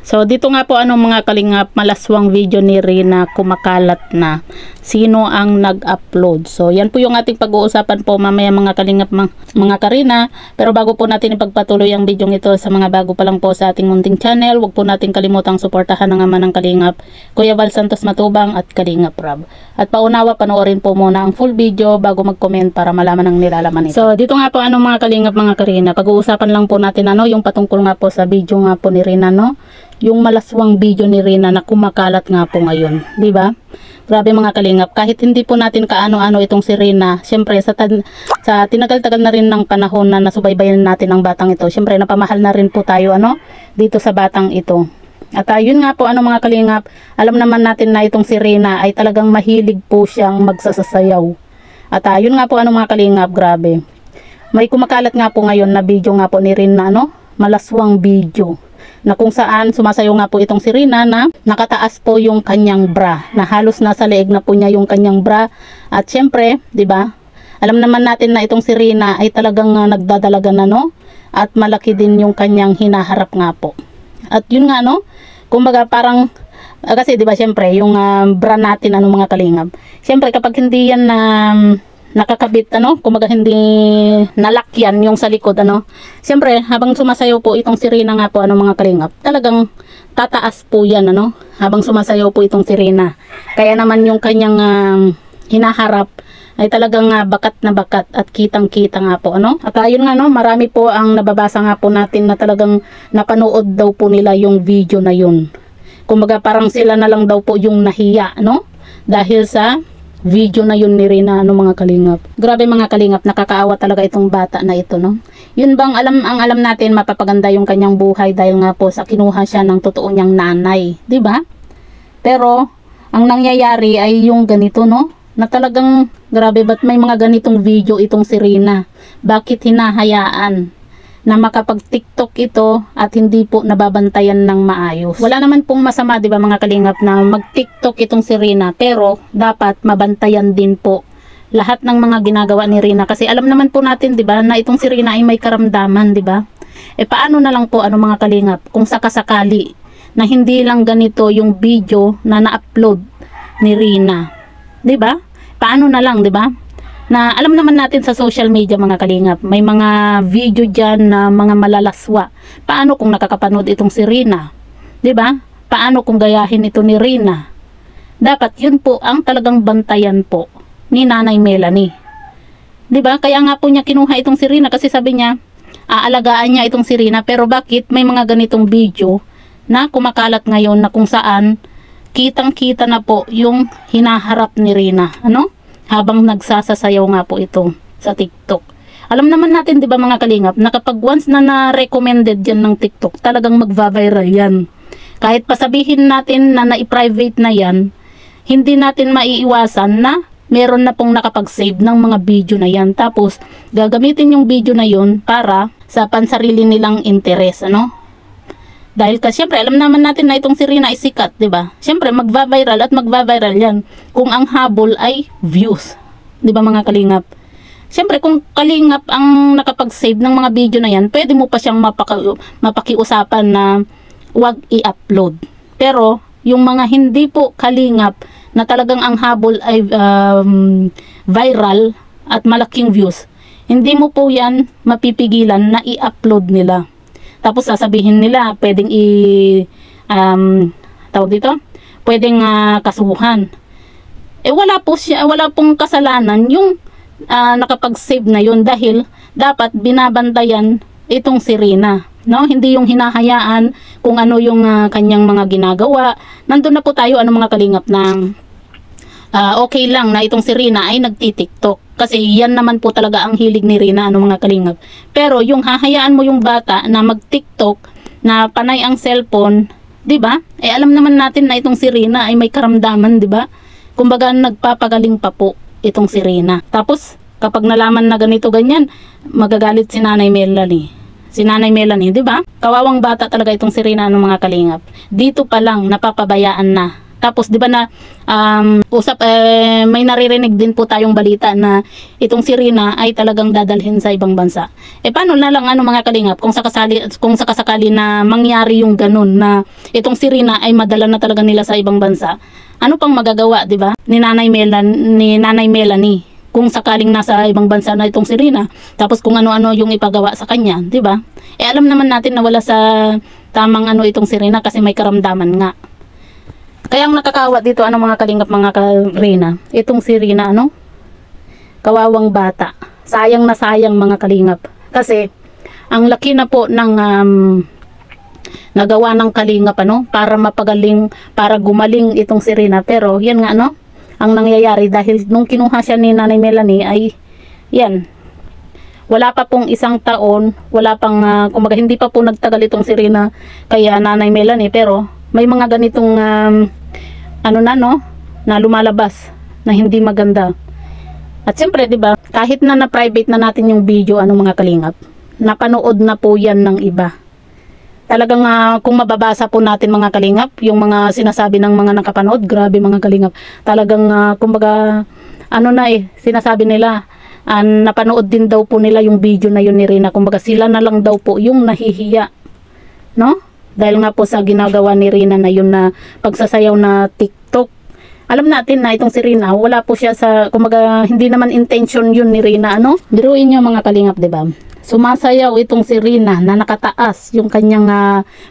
So dito nga po mga kalingap, malaswang video ni Rina kumakalat na. Sino ang nag-upload? So yan po yung ating pag-uusapan po mamaya mga kalingap, mga Karina. Pero bago po natin ipagpatuloy ang video ito sa mga bago pa lang po sa ating munting channel, huwag po natin kalimutang suportahan ng ama ng kalingap, Kuya Val Santos Matubang at Kalingap Rab. At paunawa, panoorin po muna ang full video bago mag-comment para malaman ang nilalaman ito. So dito nga po mga kalingap, mga Karina, pag-uusapan lang po natin yung patungkol nga po sa video nga po ni Rina, yung malaswang video ni Rina na kumakalat nga po ngayon, di ba? Grabe mga kalingap, kahit hindi po natin kaano-ano itong si Rina, syempre sa tinagal-tagal na rin ng panahon na nasubaybayan natin ang batang ito, syempre napamahal na rin po tayo dito sa batang ito. At yun nga po mga kalingap, alam naman natin na itong si Rina ay talagang mahilig po siyang magsasayaw. At yun nga po mga kalingap, grabe. May kumakalat nga po ngayon na video nga po ni Rina, malaswang video, na kung saan sumasayaw nga po itong si Rina na nakataas po yung kanyang bra, na halos nasa leeg na po niya yung kanyang bra. At syempre, 'di ba? Alam naman natin na itong si Rina ay talagang nagdadalaga na at malaki din yung kanyang hinaharap nga po. At yun nga kumbaga parang kasi 'di ba syempre yung bra natin mga kalingap. Syempre kapag hindi yan nakakabit kumbaga hindi nalakyan yung sa likod siyempre habang sumasayaw po itong si Rina nga po mga kalingap, talagang tataas po yan habang sumasayaw po itong si Rina. Kaya naman yung kanyang hinaharap ay talagang bakat na bakat at kitang kita nga po at ayun nga marami po ang nababasa nga po natin na talagang napanood daw po nila yung video na yun. Kumbaga parang sila na lang daw po yung nahiya dahil sa video na yun ni Rina mga kalingap. Grabe mga kalingap, nakakaawa talaga itong bata na ito Yun bang ang alam natin, mapapaganda yung kanyang buhay dahil nga po sa kinuha siya ng totoo niyang nanay, 'di ba? Pero ang nangyayari ay yung ganito na talagang grabe, ba't may mga ganitong video itong si Rina? Bakit hinahayaan na makapag-TikTok ito at hindi po nababantayan ng maayos? Wala naman pong masama, 'di ba mga kalingap, na mag-TikTok itong si Rina, pero dapat mabantayan din po lahat ng mga ginagawa ni Rina, kasi alam naman po natin, 'di ba, na itong si Rina ay may karamdaman, 'di ba? Paano na lang po mga kalingap kung sakasakali na hindi lang ganito yung video na na-upload ni Rina, 'di ba? Paano na lang, 'di ba? Na alam naman natin sa social media mga kalingap, may mga video dyan na mga malalaswa. Paano kung nakakapanood itong si Rina? 'Di ba? Paano kung gayahin ito ni Rina? Dapat yun po ang talagang bantayan po ni Nanay Melanie. 'Di ba? Kaya nga po niya kinuha itong si Rina, kasi sabi niya, aalagaan niya itong si Rina. Pero bakit may mga ganitong video na kumakalat ngayon na kung saan kitang-kita na po yung hinaharap ni Rina, habang nagsasasayaw nga po ito sa TikTok. Alam naman natin, 'di ba mga kalingap, na kapag once na na-recommended yan ng TikTok, talagang magva-viral yan. Kahit pasabihin natin na na-private na yan, hindi natin maiiwasan na meron na pong nakapag-save ng mga video na yan. Tapos gagamitin yung video na yun para sa pansarili nilang interes, Dahil kasi syempre alam naman natin na itong si Rina ay sikat, 'di ba? Syempre magva-viral at magva-viral 'yan kung ang habol ay views. 'Di ba mga kalingap? Syempre kung kalingap ang nakapag-save ng mga video na 'yan, pwede mo pa siyang mapakiusapan na 'wag i-upload. Pero yung mga hindi po kalingap na talagang ang habol ay viral at malaking views, hindi mo po 'yan mapipigilan na i-upload nila. Tapos sasabihin nila, pwedeng tawag dito, pwedeng kasuhan. Wala pong kasalanan yung nakapag-save na yun, dahil dapat binabantayan itong si Rina, hindi yung hinahayaan kung ano yung kanyang mga ginagawa. Nandun na po tayo mga kalingap na okay lang na itong si Rina ay nagti-TikTok. Kasi yan naman po talaga ang hilig ni Rina mga kalingap. Pero yung hahayaan mo yung bata na mag-TikTok na panay ang cellphone, 'di ba? Alam naman natin na itong si Rina ay may karamdaman, 'di ba? Kumbaga nagpapagaling pa po itong si Rina. Tapos kapag nalaman na ganito ganyan, magagalit si Nanay Melanie. Si Nanay Melanie, 'di ba? Kawawang bata talaga itong si Rina mga kalingap. Dito pa lang napapabayaan na Tapos 'di ba na may naririnig din po tayong balita na itong si Rina ay talagang dadalhin sa ibang bansa. Paano na lang mga kalingap kung sakasakali na mangyari yung ganun na itong si Rina ay madala na talaga nila sa ibang bansa. Ano pang magagawa, 'di ba? Ni Nanay Melanie kung sakaling nasa ibang bansa na itong si Rina, tapos kung ano-ano yung ipagawa sa kanya, 'di ba? Alam naman natin na wala sa tamang itong si Rina kasi may karamdaman nga. Kaya ang nakakawa dito mga kalingap mga Rina, itong si Rina kawawang bata. Sayang na sayang mga kalingap. Kasi ang laki na po ng nagawa ng kalingap para mapagaling, para gumaling itong si Rina. Pero yan nga ang nangyayari dahil nung kinuha siya ni Nanay Melanie ay yan. Wala pa pong isang taon, wala pang kumbaga hindi pa po nagtagal itong si Rina kaya Nanay Melanie, pero may mga ganitong na lumalabas na hindi maganda. At siyempre, 'di ba, kahit na private na natin yung video mga kalingap, napanood na po 'yan ng iba. Talagang kung mababasa po natin mga kalingap, yung mga sinasabi ng mga nakapanood, grabe mga kalingap. Talagang kumbaga sinasabi nila napanood din daw po nila yung video na yun ni Rina. Kumbaga sila na lang daw po yung nahihiya, no? Dahil nga po sa ginagawa ni Rina na yun na pagsasayaw na TikTok. Alam natin na itong si Rina, wala po siya kumbaga hindi naman intention yun ni Rina, Biruin niyo mga kalingap, 'di ba? Sumasayaw itong si Rina na nakataas yung kanyang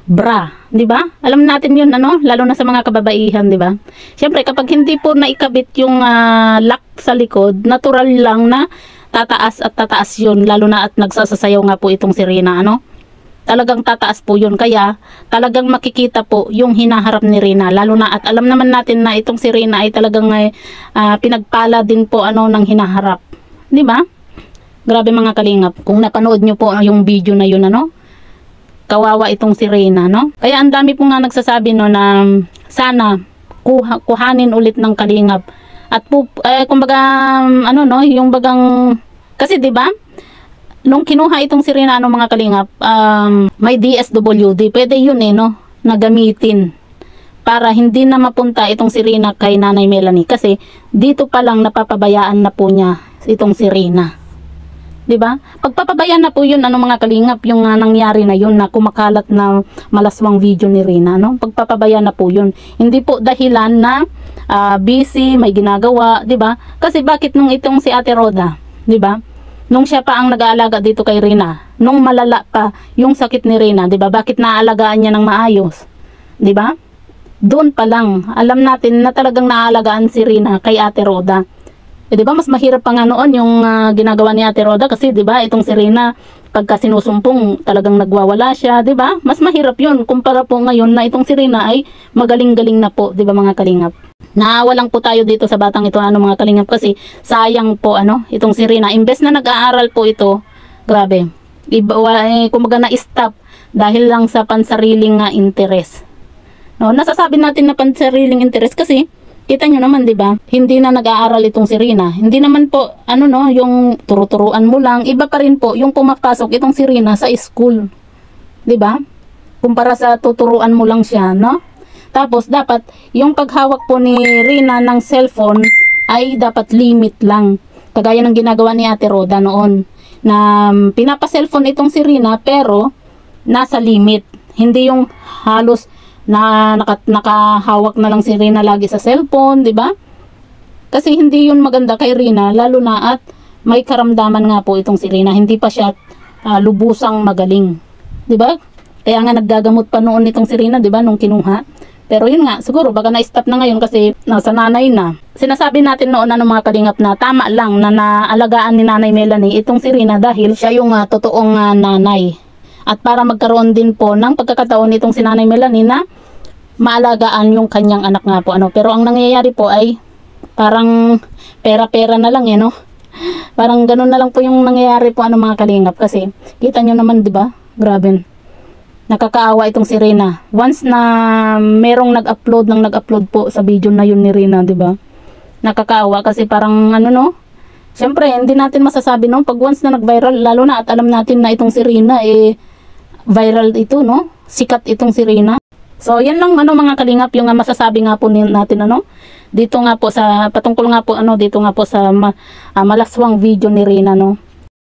bra, 'di ba? Alam natin yun, lalo na sa mga kababaihan, 'di ba? Siyempre kapag hindi po naikabit yung lock sa likod, natural lang na tataas at tataas yun, lalo na at nagsasayaw nga po itong si Rina, Talagang tataas po yun, kaya talagang makikita po yung hinaharap ni Rina, lalo na at alam naman natin na itong si Rina ay talagang pinagpala din po ng hinaharap, 'di ba? Grabe mga kalingap, kung napanood nyo po yung video na yun, kawawa itong si Rina, Kaya ang dami po nga nagsasabi na sana kuhanin ulit ng kalingap at kumbaga yung bagang, kasi 'di ba nung kinuha itong si Rina mga kalingap, may DSWD, pwede yun na gamitin para hindi na mapunta itong si Rina kay Nanay Melanie, kasi dito pa lang napapabayaan na po niya itong si Rina. 'Di ba? Pagpapabayaan na po 'yun mga kalingap, yung nangyari na 'yun na kumakalat na malaswang video ni Rina, Pagpapabayaan na po 'yun. Hindi po dahilan na busy, may ginagawa, 'di ba? Kasi bakit nung itong si Ate Roda, 'di ba? Nung siya pa ang nag-aalaga dito kay Rina, nung malala pa yung sakit ni Rina, 'di ba? Bakit naaalagaan niya ng maayos? 'Di ba? Doon pa lang alam natin na talagang naaalagaan si Rina kay Ate Roda. 'Di ba mas mahirap pa nga noon yung ginagawa ni Ate Roda, kasi 'di ba itong si Rina pagka sinusumpong talagang nagwawala siya, 'di ba? Mas mahirap 'yun kumpara po ngayon na itong si Rina ay magaling-galing na po, 'di ba mga kalingap? Naawa lang po tayo dito sa batang ito mga kalingap, kasi sayang po itong si Rina, imbes na nag-aaral po ito, grabe. Kumbaga na-stop dahil lang sa pansariling interest. Nasasabi natin na pansariling interest kasi kita nyo naman, 'di ba? Hindi na nag-aaral itong si Rina. Hindi naman po yung turo-turuan mo lang. Iba pa rin po yung pumapasok itong si Rina sa school. 'Di ba? Kumpara sa tuturuan mo lang siya, Tapos dapat yung paghawak po ni Rina ng cellphone ay dapat limit lang. Kagaya ng ginagawa ni Ate Roda noon, na pinapa-cellphone itong si Rina pero nasa limit. Hindi yung halos na nakahawak na lang si Rina lagi sa cellphone, 'di ba? Kasi hindi yun maganda kay Rina, lalo na at may karamdaman nga po itong si Rina, hindi pa siya lubusang magaling, 'di ba? Kaya nga naggagamot pa noon itong si Rina, 'di ba, nung kinuha. Pero yun nga, siguro baka na-stop na ngayon kasi nasa nanay na. Sinasabi natin noon mga kalingap na tama lang na naalagaan ni Nanay Melanie itong si Rina dahil siya yung totoong nanay. At para magkaroon din po ng pagkakataon nitong si Nanay Melanie na maalagaan yung kanyang anak nga po. Pero ang nangyayari po ay parang pera-pera na lang Parang ganun na lang po yung nangyayari po mga kalingap, kasi kita nyo naman, 'di ba? Grabe. Nakakaawa itong si Rina. Once na merong nag-upload po sa video na yun ni Rina, 'di ba? Nakakaawa kasi parang Siyempre, hindi natin masasabi pag once na nag-viral, lalo na at alam natin na itong si Rina viral ito, Sikat itong si Rina. So, yan lang ano mga kalingap yung masasabi nga po natin ano. Dito nga po sa patungkol nga po ano dito nga po sa malaswang video ni Rina no.